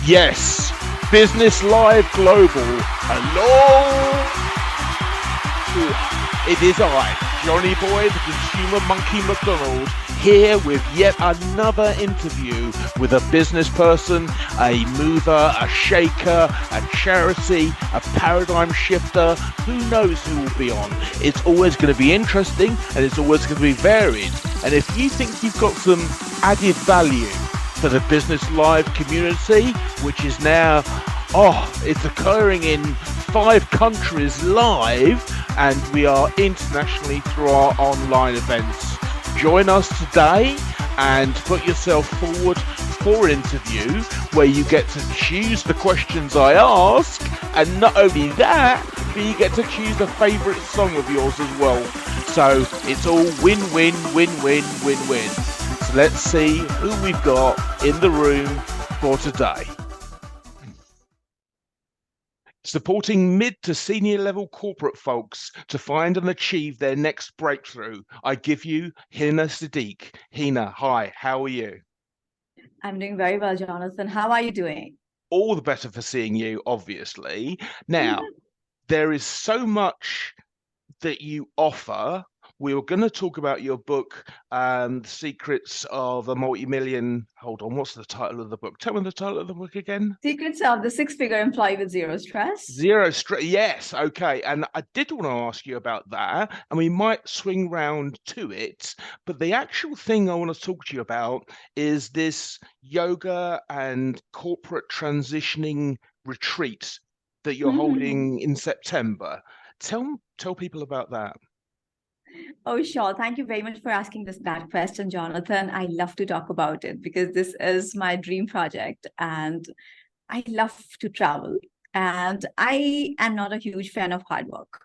Yes, Business Live Global. Hello. It is I, Johnny Boy, the Consumer Monkey McDonald, here with yet another interview with a business person, a mover, a shaker, a charity, a paradigm shifter. Who knows who will be on? It's always going to be interesting and it's always going to be varied. And if you think you've got some added value for the Business Live community, which is now, it's occurring in 5 countries live, and we are internationally through our online events. Join us today and put yourself forward for an interview where you get to choose the questions I ask, and not only that, but you get to choose a favourite song of yours as well. So it's all win-win, win-win, win-win. So let's see who we've got in the room for today. Supporting mid to senior level corporate folks to find and achieve their next breakthrough, I give you Hina Siddiqui. Hina, hi, how are you? I'm doing very well, Jonathan. How are you doing? All the better for seeing you, obviously. Now, there is so much that you offer. We were going to talk about your book, The Secrets of a Multi-Million. Hold on, what's the title of the book? Tell me the title of the book again. Secrets of the Six-Figure Employee with Zero Stress. Zero stress. Yes. Okay. And I did want to ask you about that, and we might swing round to it. But the actual thing I want to talk to you about is this yoga and corporate transitioning retreat that you're holding in September. Tell people about that. Oh, sure. Thank you very much for asking that question, Jonathan. I love to talk about it because this is my dream project and I love to travel. And I am not a huge fan of hard work.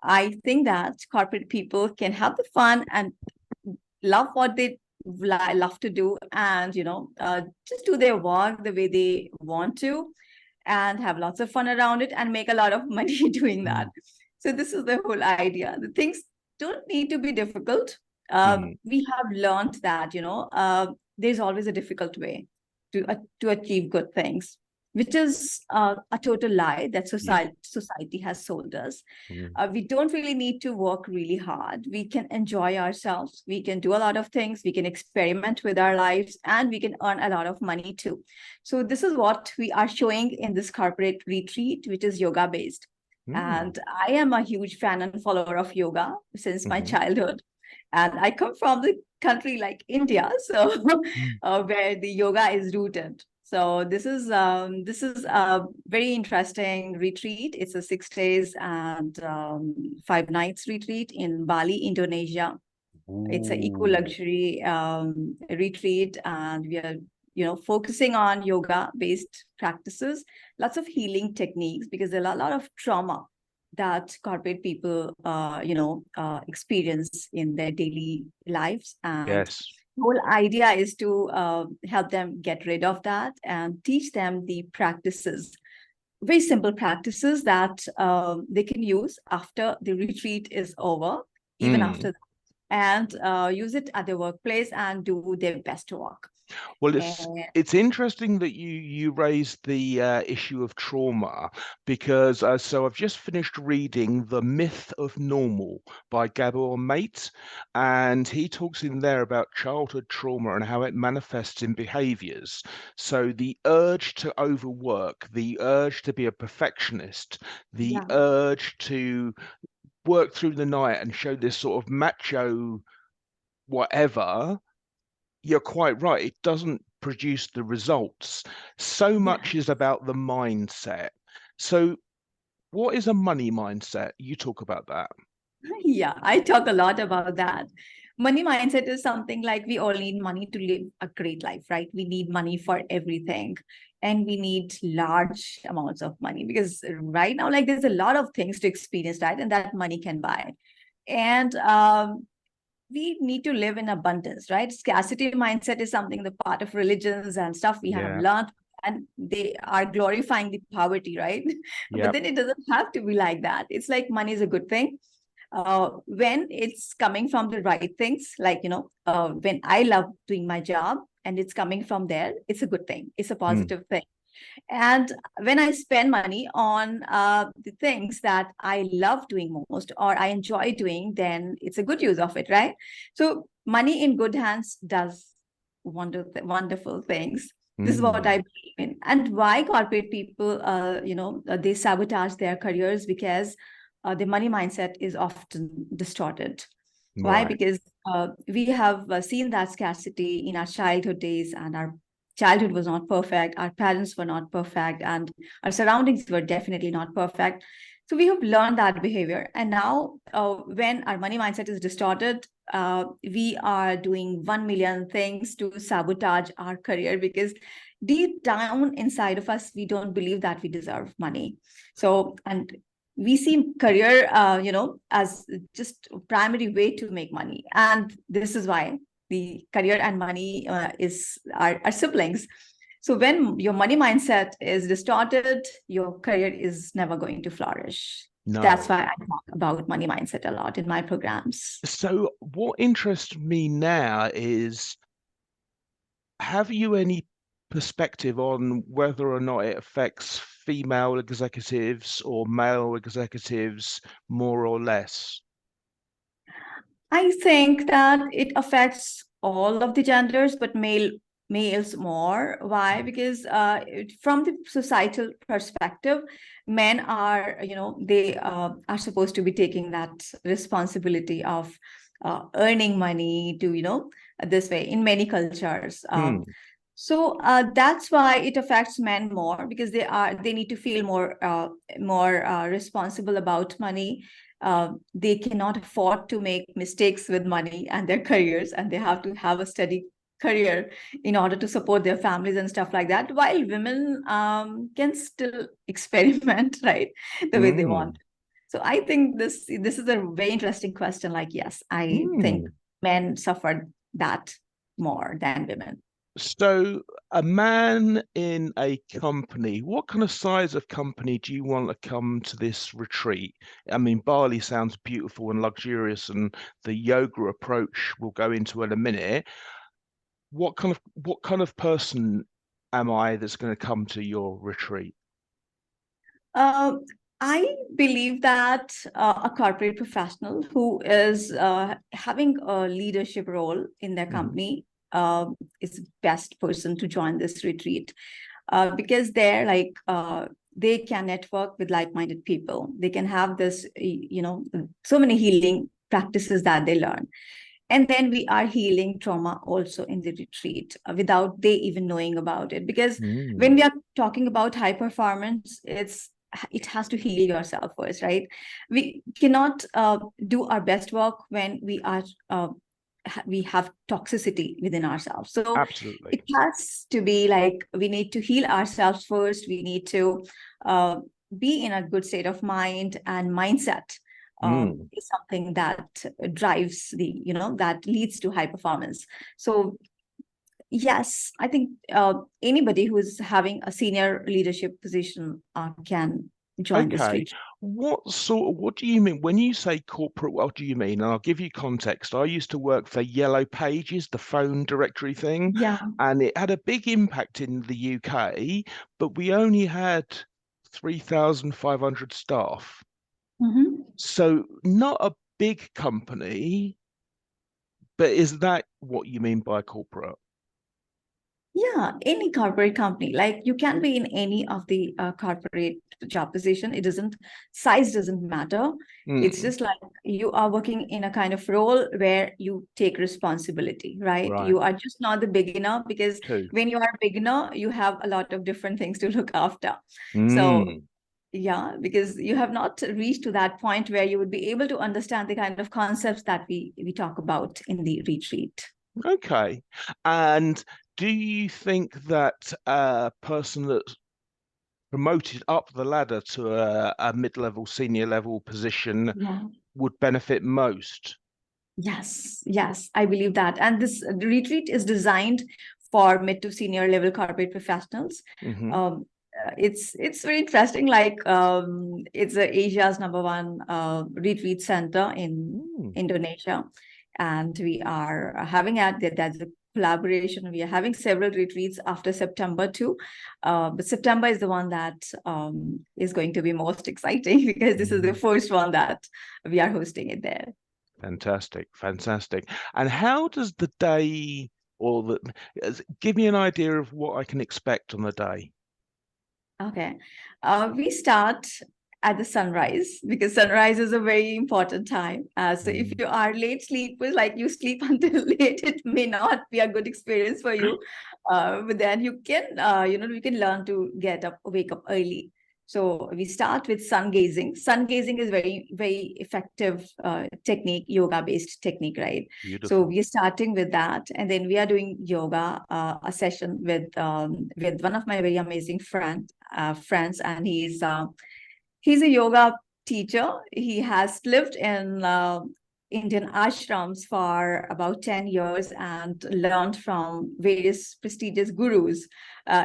I think that corporate people can have the fun and love what they love to do and, just do their work the way they want to and have lots of fun around it and make a lot of money doing that. So this is the whole idea. The things don't need to be difficult. We have learned that, there's always a difficult way to achieve good things, which is a total lie that society has sold us. We don't really need to work really hard. We can enjoy ourselves. We can do a lot of things. We can experiment with our lives and we can earn a lot of money too. So this is what we are showing in this corporate retreat, which is yoga based. And I am a huge fan and follower of yoga since my childhood. And I come from the country like India, so where the yoga is rooted. So this is a very interesting retreat. It's a 6 days and 5 nights retreat in Bali, Indonesia. It's an eco luxury retreat, and we are focusing on yoga-based practices, lots of healing techniques, because there are a lot of trauma that corporate people, experience in their daily lives. And the whole idea is to help them get rid of that and teach them the practices, very simple practices that they can use after the retreat is over, even after that, and use it at their workplace and do their best work. Well, it's interesting that you raised the issue of trauma, because so I've just finished reading The Myth of Normal by Gabor Mate, and he talks in there about childhood trauma and how it manifests in behaviors. So the urge to overwork, the urge to be a perfectionist, the urge to work through the night and show this sort of macho whatever. You're quite right. It doesn't produce the results. So much is about the mindset. So what is a money mindset? You talk about that. Yeah, I talk a lot about that. Money mindset is something like we all need money to live a great life, right? We need money for everything. And we need large amounts of money because right now, like there's a lot of things to experience, right? And that money can buy. And we need to live in abundance, right? Scarcity mindset is something, the part of religions and stuff we have learned, and they are glorifying the poverty, right? But then it doesn't have to be like that. It's like money is a good thing. When it's coming from the right things, like, when I love doing my job and it's coming from there, it's a good thing. It's a positive thing. And when I spend money on the things that I love doing most or I enjoy doing, then it's a good use of it, right? So money in good hands does wonderful things. This is what I believe in. And why corporate people, they sabotage their careers, because the money mindset is often distorted. Why? Right. Because we have seen that scarcity in our childhood days, and our childhood was not perfect. Our parents were not perfect, and our surroundings were definitely not perfect. So we have learned that behavior. And now, when our money mindset is distorted, we are doing 1 million things to sabotage our career, because deep down inside of us, we don't believe that we deserve money. So, and we see career, as just primary way to make money. And this is why the career and money are siblings. So when your money mindset is distorted, your career is never going to flourish. That's No. why I talk about money mindset a lot in my programs. So what interests me now is, have you any perspective on whether or not it affects female executives or male executives more or less? I think that it affects all of the genders, but males more. Why? Because from the societal perspective, men are, they are supposed to be taking that responsibility of earning money to, this way in many cultures. So that's why it affects men more, because they need to feel more responsible about money. They cannot afford to make mistakes with money and their careers, and they have to have a steady career in order to support their families and stuff like that. While women can still experiment, right, the way they Mm. want. So I think this is a very interesting question. Like, yes, I think Mm. men suffered that more than women. So, a man in a company, what kind of size of company do you want to come to this retreat? I mean, Bali sounds beautiful and luxurious, and the yoga approach we'll go into in a minute. What kind of person am I that's going to come to your retreat? Uh, I believe that a corporate professional who is having a leadership role in their Mhm. company is best person to join this retreat, because they're like they can network with like-minded people. They can have this, so many healing practices that they learn. And then we are healing trauma also in the retreat without they even knowing about it. Because when Mm. we are talking about high performance, it has to heal yourself first, right? We cannot do our best work when we have toxicity within ourselves. So Absolutely. it has to be like we need to heal ourselves first. We need to uh, be in a good state of mind, and mindset Mm. is something that drives that leads to high performance. So yes, I think anybody who is having a senior leadership position can join this Okay. retreat. What do you mean when you say corporate? What do you mean? And I'll give you context. I used to work for Yellow Pages, the phone directory thing, Yeah. and it had a big impact in the UK, but we only had 3,500 staff. Mhm. So not a big company, but is that what you mean by corporate? Yeah, any corporate company, like you can be in any of the corporate job position. It doesn't, size doesn't matter. It's Mm, just like you are working in a kind of role where you take responsibility, right? right. You are just not the beginner, because Two. when you are a beginner, you have a lot of different things to look after. So Mm, yeah, because you have not reached to that point where you would be able to understand the kind of concepts that we talk about in the retreat. okay. And do you think that a person that's promoted up the ladder to a mid-level, senior level position Yeah. would benefit most? Yes, yes, I believe that. And this retreat is designed for mid to senior level corporate professionals. Hmm. It's very interesting. Like it's Asia's number one retreat center in Mm, Indonesia, and we are having that's a collaboration. We are having several retreats after September too. But September is the one that is going to be most exciting because this is the first one that we are hosting it there. Fantastic, fantastic. And how does the day give me an idea of what I can expect on the day? Okay. We start at the sunrise because sunrise is a very important time. So if you are late sleepers, like you sleep until late, it may not be a good experience for you. But then you can, you can learn to wake up early. So we start with sun gazing. Sun gazing is very, very effective technique, yoga-based technique, right? Beautiful. So we are starting with that, and then we are doing yoga, a session with one of my very amazing friends, and he's a yoga teacher. He has lived in Indian ashrams for about 10 years and learned from various prestigious gurus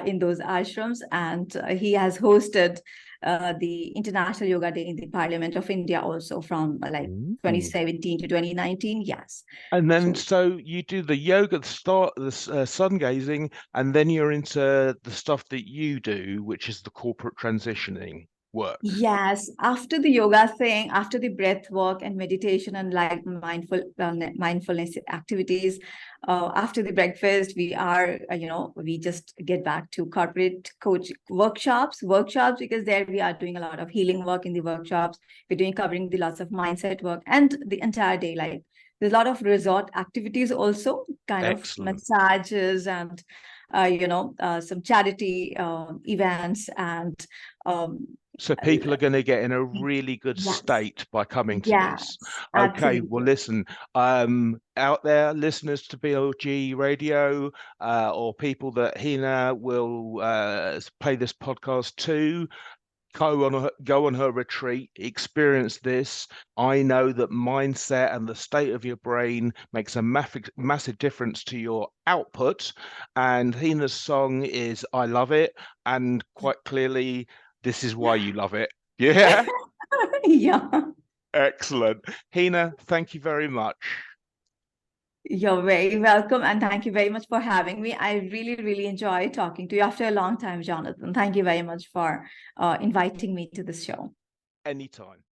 in those ashrams. And he has hosted the International Yoga Day in the Parliament of India also from 2017 to 2019. Yes. And then so you do the yoga, the sun gazing, and then you're into the stuff that you do, which is the corporate transitioning work. Yes, after the yoga thing, after the breath work and meditation and like mindfulness activities, after the breakfast, we just get back to corporate coach workshops because there we are doing a lot of healing work in the workshops. We're covering the lots of mindset work and the entire day. Like there's a lot of resort activities also, kind Excellent. of massages and some charity events and so people are going to get in a really good state by coming to this. Okay, absolutely. Well, listen, out there, listeners to BLG Radio, or people that Hina will play this podcast to, go on her retreat, experience this. I know that mindset and the state of your brain makes a massive difference to your output. And Hina's song is I Love It. And quite clearly, this is why you love it. Yeah? Yeah. Excellent. Hina, thank you very much. You're very welcome. And thank you very much for having me. I really, really enjoy talking to you after a long time, Jonathan. Thank you very much for inviting me to this show. Anytime.